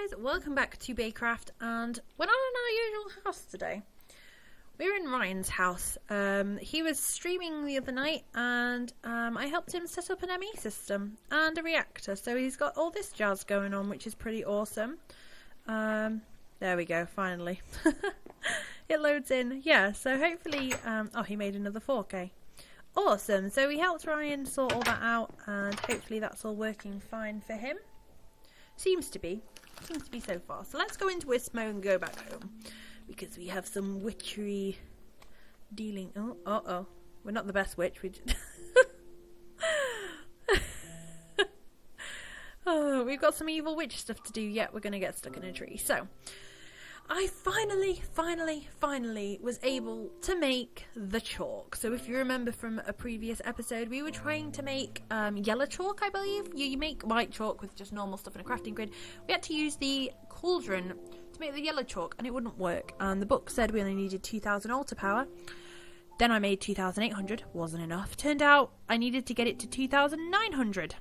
guys, welcome back to Baycraft, and we're not in our usual house today. We're in Ryan's house. He was streaming the other night, and I helped him set up an ME system and a reactor, so he's got all this jazz going on, which is pretty awesome. There we go, finally. It loads in. Yeah, so hopefully, oh, he made another 4K. Awesome, so we helped Ryan sort all that out, and hopefully that's all working fine for him. Seems to be so far. So let's go into Wismo and go back home, because we have some witchery dealing. Oh, we're not the best witch. We oh, we've got some evil witch stuff to do yet. We're gonna get stuck in a tree. So I finally was able to make the chalk. So if you remember from a previous episode, we were trying to make yellow chalk, I believe. You make white chalk with just normal stuff in a crafting grid. We had to use the cauldron to make the yellow chalk, and it wouldn't work. And the book said we only needed 2,000 altar power. Then I made 2,800. Wasn't enough. Turned out I needed to get it to 2,900.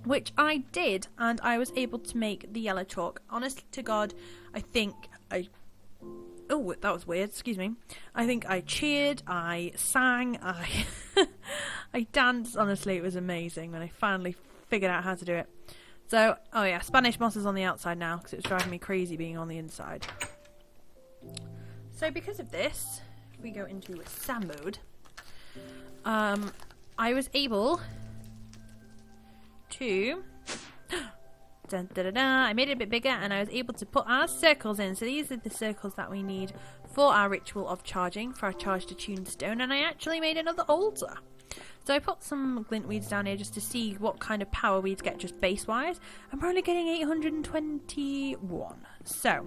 Which I did, and I was able to make the yellow chalk. Honest to God, I think oh, that was weird, excuse me. I think I cheered, I sang, I danced. Honestly, it was amazing when I finally figured out how to do it. So, oh yeah, Spanish moss is on the outside now, because it was driving me crazy being on the inside. So because of this, if we go into Sam mode, I was able to I made it a bit bigger, and I was able to put our circles in. So these are the circles that we need for our ritual of charging, for our charged attuned stone, and I actually made another altar. So I put some glint weeds down here just to see what kind of power we'd get just base wise, and we're only getting 821. So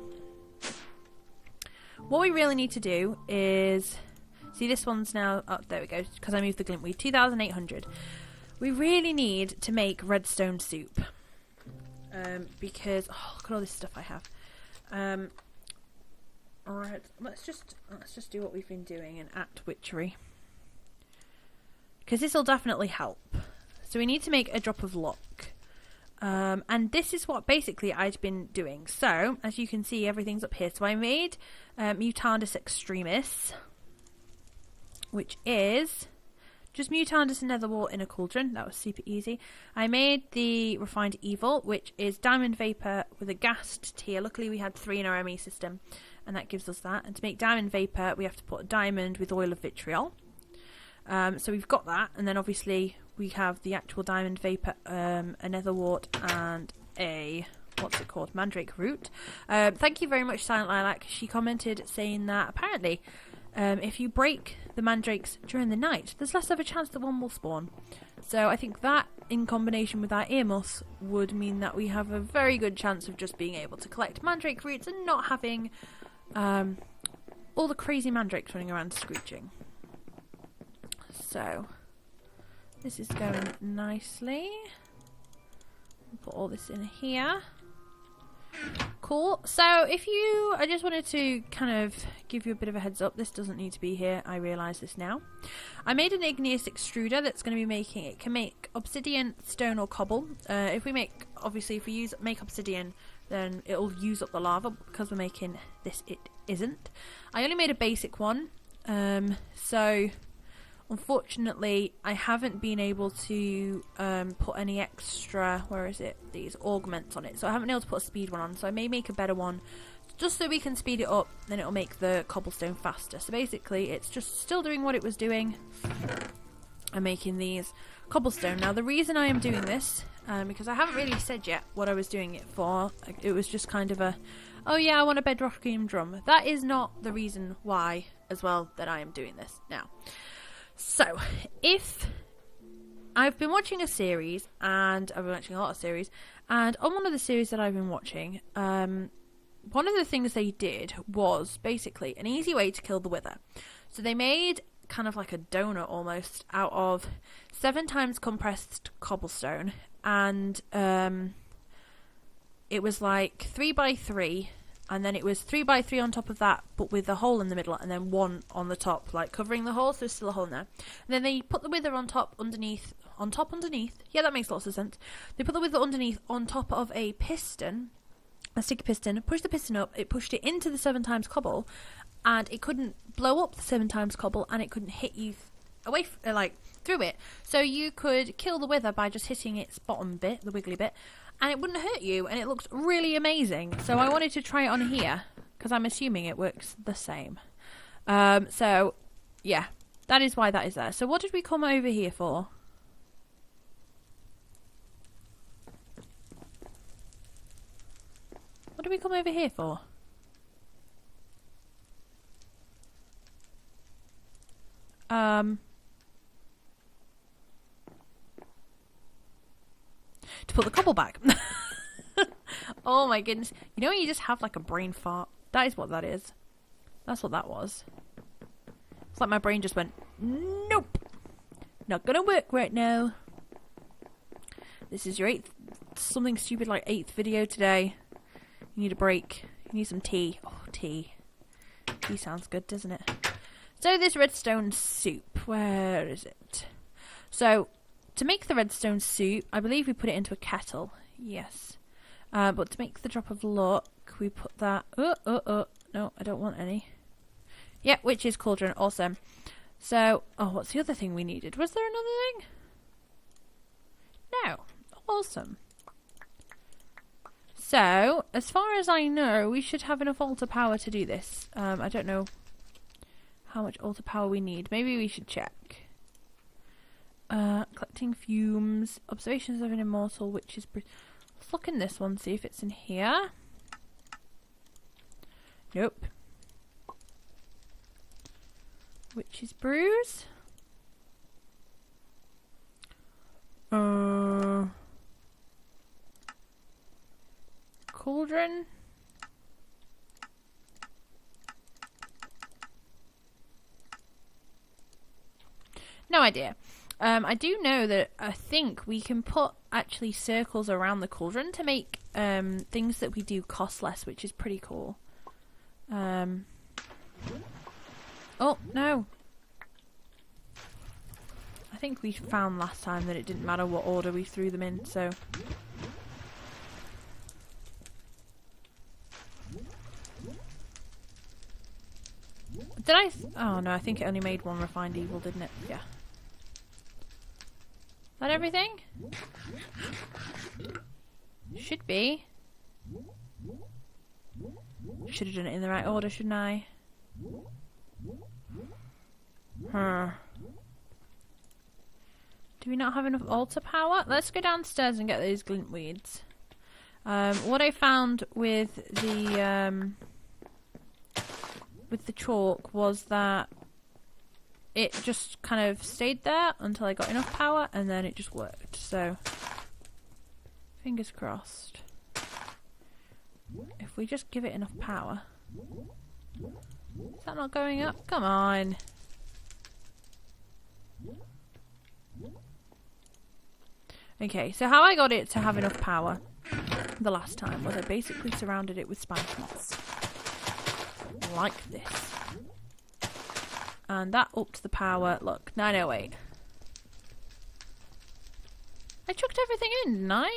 what we really need to do is see, this one's now, oh there we go, because I moved the glint weed, 2,800. We really need to make redstone soup, because oh, look at all this stuff I have. Alright, let's just do what we've been doing and act witchery, because this will definitely help. So we need to make a drop of luck, and this is what basically I'd been doing. So as you can see, everything's up here. So I made Mutandis Extremis, which is just Mutandis and Netherwort in a cauldron. That was super easy. I made the Refined Evil, which is Diamond Vapor with a gassed tier. Luckily we had 3 in our ME system, and that gives us that. And to make Diamond Vapor, we have to put a diamond with Oil of Vitriol. So we've got that, and then obviously we have the actual Diamond Vapor, a Netherwort, and a, what's it called, Mandrake Root. Thank you very much, Silent Lilac. She commented saying that apparently if you break the mandrakes during the night, there's less of a chance that one will spawn. So I think that, in combination with our earmuffs, would mean that we have a very good chance of just being able to collect mandrake roots and not having all the crazy mandrakes running around screeching. So this is going nicely. Put all this in here. Cool. So I just wanted to kind of give you a bit of a heads up. This doesn't need to be here. I realise this now. I made an Igneous Extruder that's going to be making, it can make obsidian, stone or cobble. If we make obsidian, then it'll use up the lava. Because we're making this, it isn't. I only made a basic one. So unfortunately, I haven't been able to put any extra, these augments on it. So I haven't been able to put a speed one on. So I may make a better one, just so we can speed it up, then it'll make the cobblestone faster. So basically, it's just still doing what it was doing. I'm making these cobblestone. Now, the reason I am doing this, because I haven't really said yet what I was doing it for. It was just kind of a, oh yeah, I want a bedrockium drum. That is not the reason why, as well, that I am doing this now. So, if I've been watching a series, and I've been watching a lot of series, and on one of the series that I've been watching, one of the things they did was basically an easy way to kill the wither. So they made kind of like a donut almost out of 7 times compressed cobblestone, and it was like 3x3. And then it was 3x3 on top of that, but with a hole in the middle, and then 1 on the top, like covering the hole, so there's still a hole in there. And then they put the wither on top, underneath. Yeah, that makes lots of sense. They put the wither underneath, on top of a piston, a sticky piston, pushed the piston up, it pushed it into the 7 times cobble, and it couldn't blow up the 7 times cobble, and it couldn't hit you away, like, through it. So you could kill the wither by just hitting its bottom bit, the wiggly bit, and it wouldn't hurt you, and it looks really amazing. So I wanted to try it on here, because I'm assuming it works the same. So, yeah, that is why that is there. So what did we come over here for? What did we come over here for? To put the cobble back. Oh my goodness. You know when you just have like a brain fart? That is what that is. That's what that was. It's like my brain just went, nope. Not gonna work right now. This is your 8th, something stupid like 8th video today. You need a break. You need some tea. Oh, tea. Tea sounds good, doesn't it? So this redstone soup, where is it? So, to make the redstone soup, I believe we put it into a kettle. Yes. But to make the drop of luck, we put that... No, I don't want any. Yeah, witch's cauldron. Awesome. So, oh, what's the other thing we needed? Was there another thing? No. Awesome. So, as far as I know, we should have enough altar power to do this. I don't know how much altar power we need. Maybe we should check. Collecting fumes. Observations of an immortal witch's brew. Let's look in this one, see if it's in here. Nope. Witch's brews. Cauldron. No idea. I do know that I think we can put actually circles around the cauldron to make things that we do cost less, which is pretty cool. Oh, no. I think we found last time that it didn't matter what order we threw them in, so... Did I... Oh, no, I think it only made one refined evil, didn't it? Yeah. Is that everything? Should be. Should have done it in the right order, shouldn't I? Do we not have enough altar power? Let's go downstairs and get those glint weeds. What I found with the chalk was that it just kind of stayed there until I got enough power, and then it just worked. So, fingers crossed. If we just give it enough power. Is that not going up? Come on. Okay, so how I got it to have enough power the last time was I basically surrounded it with spice moss. Like this. And that upped the power. Look, 908. I chucked everything in, didn't I?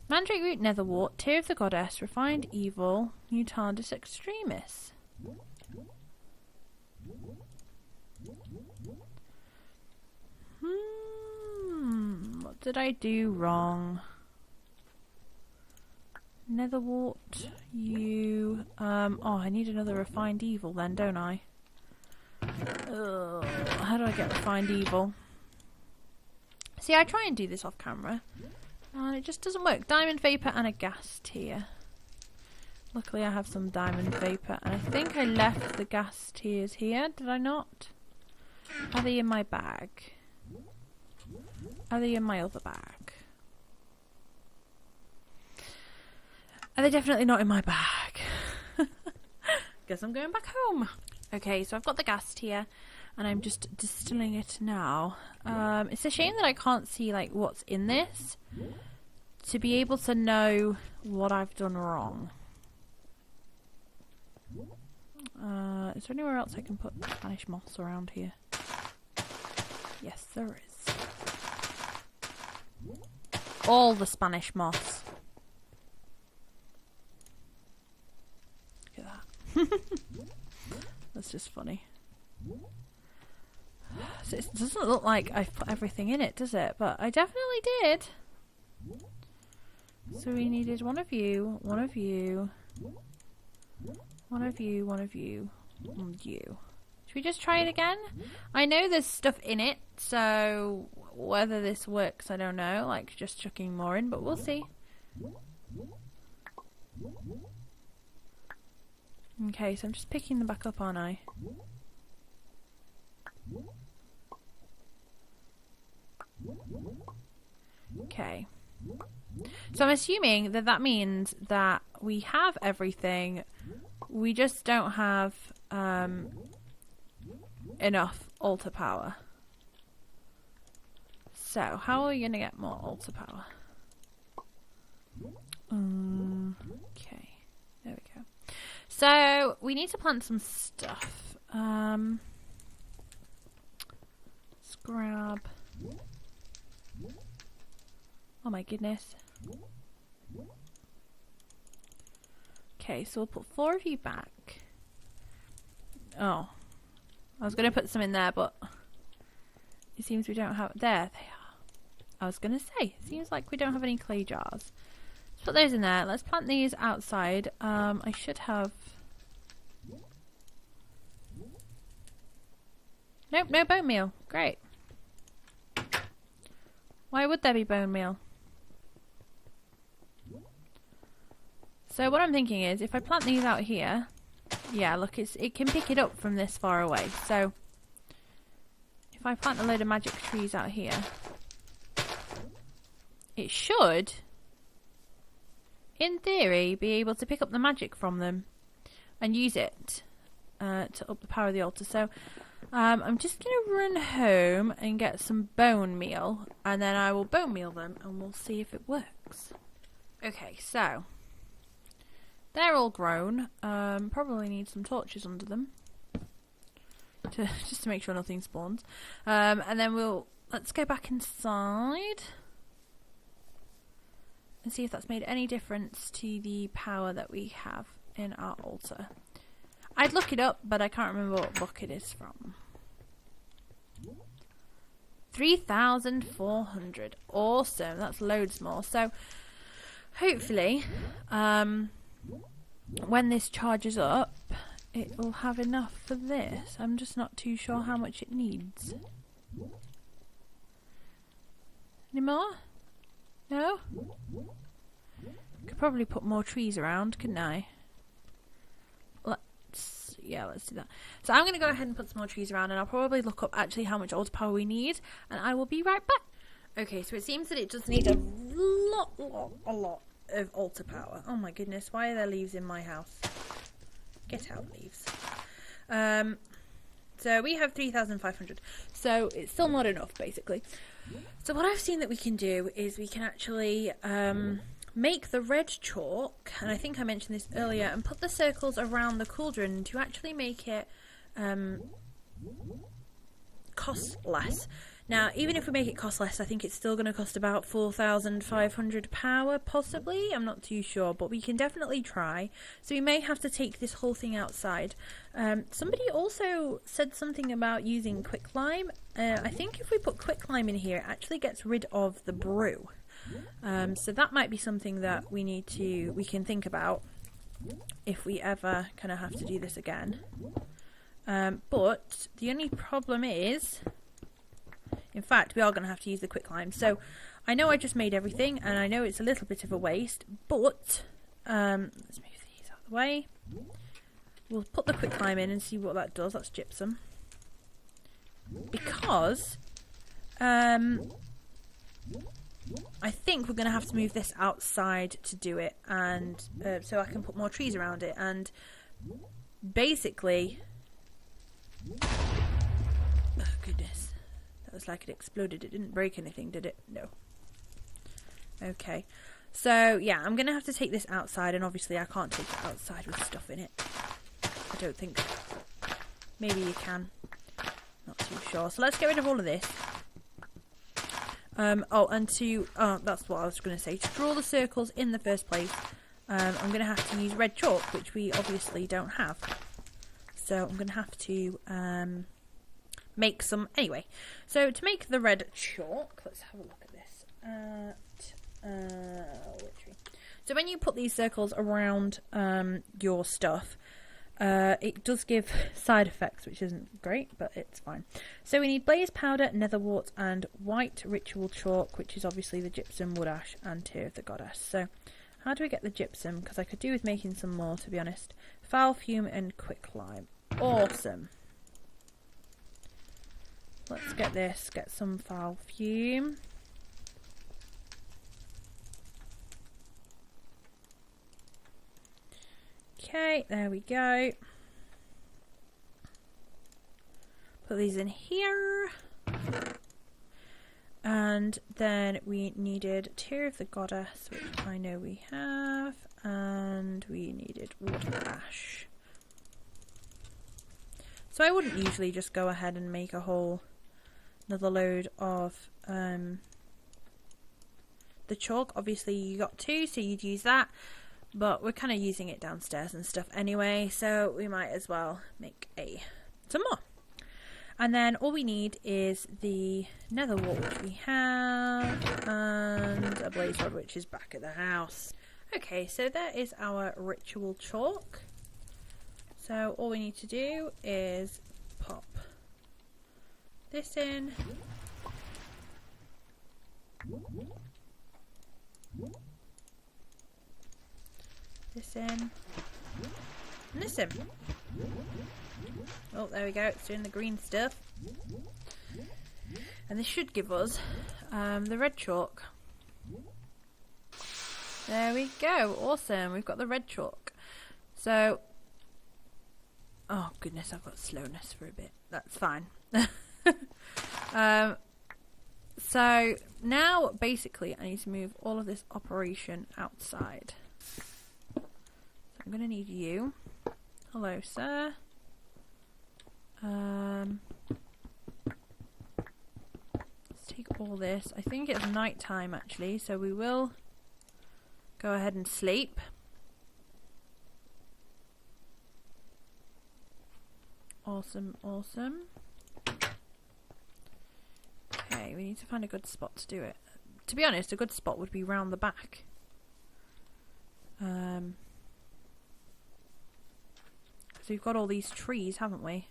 Mandrake root, netherwort, tear of the goddess, refined evil, mutandis extremis. What did I do wrong? Netherwort, you... oh, I need another refined evil then, don't I? How do I get refined evil? See, I try and do this off camera, and it just doesn't work. Diamond vapor and a gas tier. Luckily I have some diamond vapor, and I think I left the gas tiers here, did I not? Are they in my bag? Are they in my other bag? Are they definitely not in my bag? Guess I'm going back home. Okay, so I've got the gas tier, and I'm just distilling it now. It's a shame that I can't see like what's in this to be able to know what I've done wrong. Is there anywhere else I can put Spanish moss around here? Yes, there is. All the Spanish moss. Look at that. That's just funny. So it doesn't look like I've put everything in it, does it? But I definitely did. So we needed one of you, one of you, one of you, one of you, and you. Should we just try it again? I know there's stuff in it, so whether this works, I don't know. Like just chucking more in, but we'll see. Okay, so I'm just picking them back up, aren't I? Okay. So I'm assuming that that means that we have everything. We just don't have enough altar power. So how are we going to get more altar power? Okay. There we go. So we need to plant some stuff. Let's grab... Oh my goodness. Okay, so we'll put 4 of you back. Oh. I was going to put some in there, but it seems we don't have... There they are. I was going to say, it seems like we don't have any clay jars. Let's put those in there. Let's plant these outside. I should have... Nope, no bone meal. Great. Why would there be bone meal? So what I'm thinking is, if I plant these out here, yeah, look, it can pick it up from this far away. So if I plant a load of magic trees out here, it should, in theory, be able to pick up the magic from them and use it to up the power of the altar. So I'm just going to run home and get some bone meal, and then I will bone meal them and we'll see if it works. Okay, so they're all grown. Probably need some torches under them just to make sure nothing spawns. And then let's go back inside and see if that's made any difference to the power that we have in our altar. I'd look it up, but I can't remember what book it is from. 3,400. Awesome. That's loads more. So hopefully, when this charges up, it will have enough for this. I'm just not too sure how much it needs. Any more? No? Could probably put more trees around, couldn't I? Let's do that. So I'm going to go ahead and put some more trees around, and I'll probably look up actually how much altar power we need, and I will be right back. Okay, so it seems that it does need a lot of altar power. Oh my goodness, why are there leaves in my house? Get out, leaves. So we have 3,500. So it's still not enough, basically. So what I've seen that we can do is we can actually make the red chalk, and I think I mentioned this earlier, and put the circles around the cauldron to actually make it cost less. Now, even if we make it cost less, I think it's still going to cost about 4,500 power, possibly. I'm not too sure, but we can definitely try. So we may have to take this whole thing outside. Somebody also said something about using quicklime. I think if we put quicklime in here, it actually gets rid of the brew. So that might be something that we can think about if we ever kind of have to do this again. But the only problem is, in fact, we are going to have to use the quicklime. So I know I just made everything, and I know it's a little bit of a waste, but let's move these out of the way. We'll put the quicklime in and see what that does. That's gypsum. Because I think we're going to have to move this outside to do it, and so I can put more trees around it. And basically, oh goodness, that was like it exploded. It didn't break anything, did it? No. Okay, so yeah, I'm going to have to take this outside, and obviously I can't take it outside with stuff in it. I don't think. Maybe you can. Not too sure. So let's get rid of all of this. Oh, and to, that's what I was going to say. To draw the circles in the first place, I'm going to have to use red chalk, which we obviously don't have. So I'm going to have to make some anyway. So to make the red chalk, let's have a look at this. So when you put these circles around your stuff, it does give side effects, which isn't great, but it's fine. So we need blaze powder, nether wart, and white ritual chalk, which is obviously the gypsum, wood ash, and tear of the goddess. So how do we get the gypsum? Because I could do with making some more, to be honest. Foul fume and quicklime. Awesome. Let's get this. Get some foul fume. Okay, there we go. Put these in here. And then we needed Tear of the Goddess, which I know we have. And we needed wood ash. So I wouldn't usually just go ahead and make a whole another load of the chalk. Obviously you got 2, so you'd use that. But we're kind of using it downstairs and stuff anyway, so we might as well make some more. And then all we need is the nether wart, which we have, and a blaze rod, which is back at the house. Okay, so there is our ritual chalk. So all we need to do is pop this in. This in. And this in. Oh, there we go. It's doing the green stuff. And this should give us the red chalk. There we go. Awesome. We've got the red chalk. So, oh goodness, I've got slowness for a bit. That's fine. So now basically I need to move all of this operation outside. So I'm going to need you. Hello, sir. Let's take all this. I think it's night time actually, so we will go ahead and sleep. Awesome, awesome. Okay, we need to find a good spot to do it. To be honest, a good spot would be round the back. Because we've got all these trees, haven't we?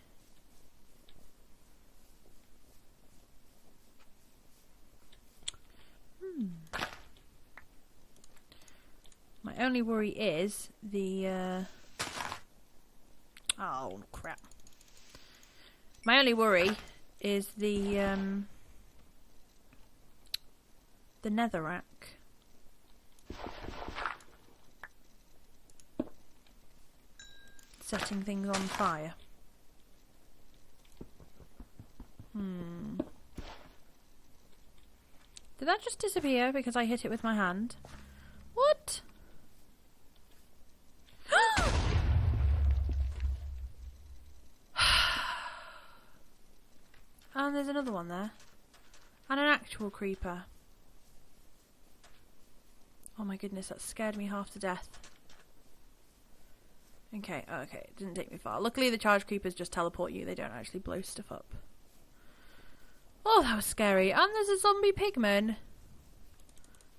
My only worry is the oh crap. My only worry is the netherrack. Setting things on fire. Did that just disappear because I hit it with my hand? What? And there's another one there. And an actual creeper. Oh my goodness, that scared me half to death. Okay, okay, it didn't take me far. Luckily the charge creepers just teleport you, they don't actually blow stuff up. Oh, that was scary. And there's a zombie pigman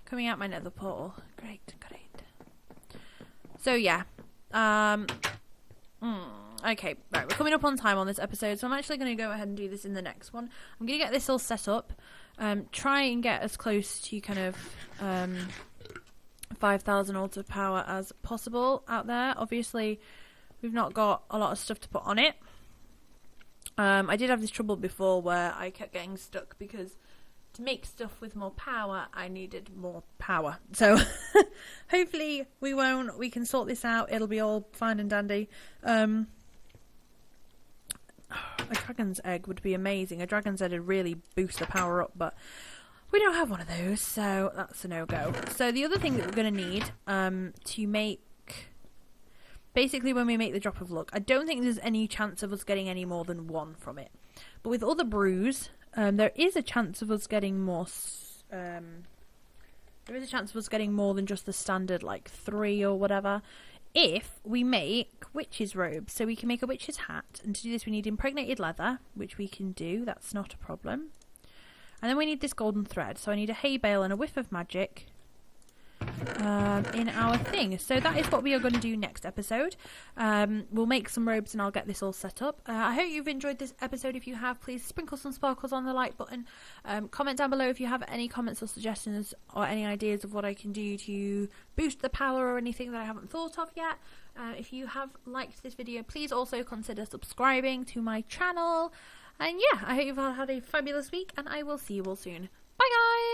coming out my nether portal. Great, great. So yeah. Okay, right, we're coming up on time on this episode, so I'm actually going to go ahead and do this in the next one. I'm going to get this all set up. Try and get as close to kind of 5,000 altar power as possible out there. Obviously, we've not got a lot of stuff to put on it. I did have this trouble before where I kept getting stuck because to make stuff with more power, I needed more power. So hopefully we can sort this out. It'll be all fine and dandy. A dragon's egg would be amazing. A dragon's egg would really boost the power up, but we don't have one of those, so that's a no-go. So the other thing that we're going to need to make... Basically, when we make the Drop of Luck, I don't think there's any chance of us getting any more than one from it. But with other brews, there is a chance of us getting more there is a chance of us getting more than just the standard, like 3 or whatever, if we make witch's robes. So we can make a witch's hat, and to do this we need impregnated leather, which we can do, that's not a problem. And then we need this golden thread, so I need a hay bale and a whiff of magic in our thing. So that is what we are going to do next episode. We'll make some robes and I'll get this all set up. I hope you've enjoyed this episode. If you have, please sprinkle some sparkles on the like button. Comment down below if you have any comments or suggestions or any ideas of what I can do to boost the power or anything that I haven't thought of yet. If you have liked this video, please also consider subscribing to my channel. And yeah, I hope you've all had a fabulous week, and I will see you all soon. Bye guys!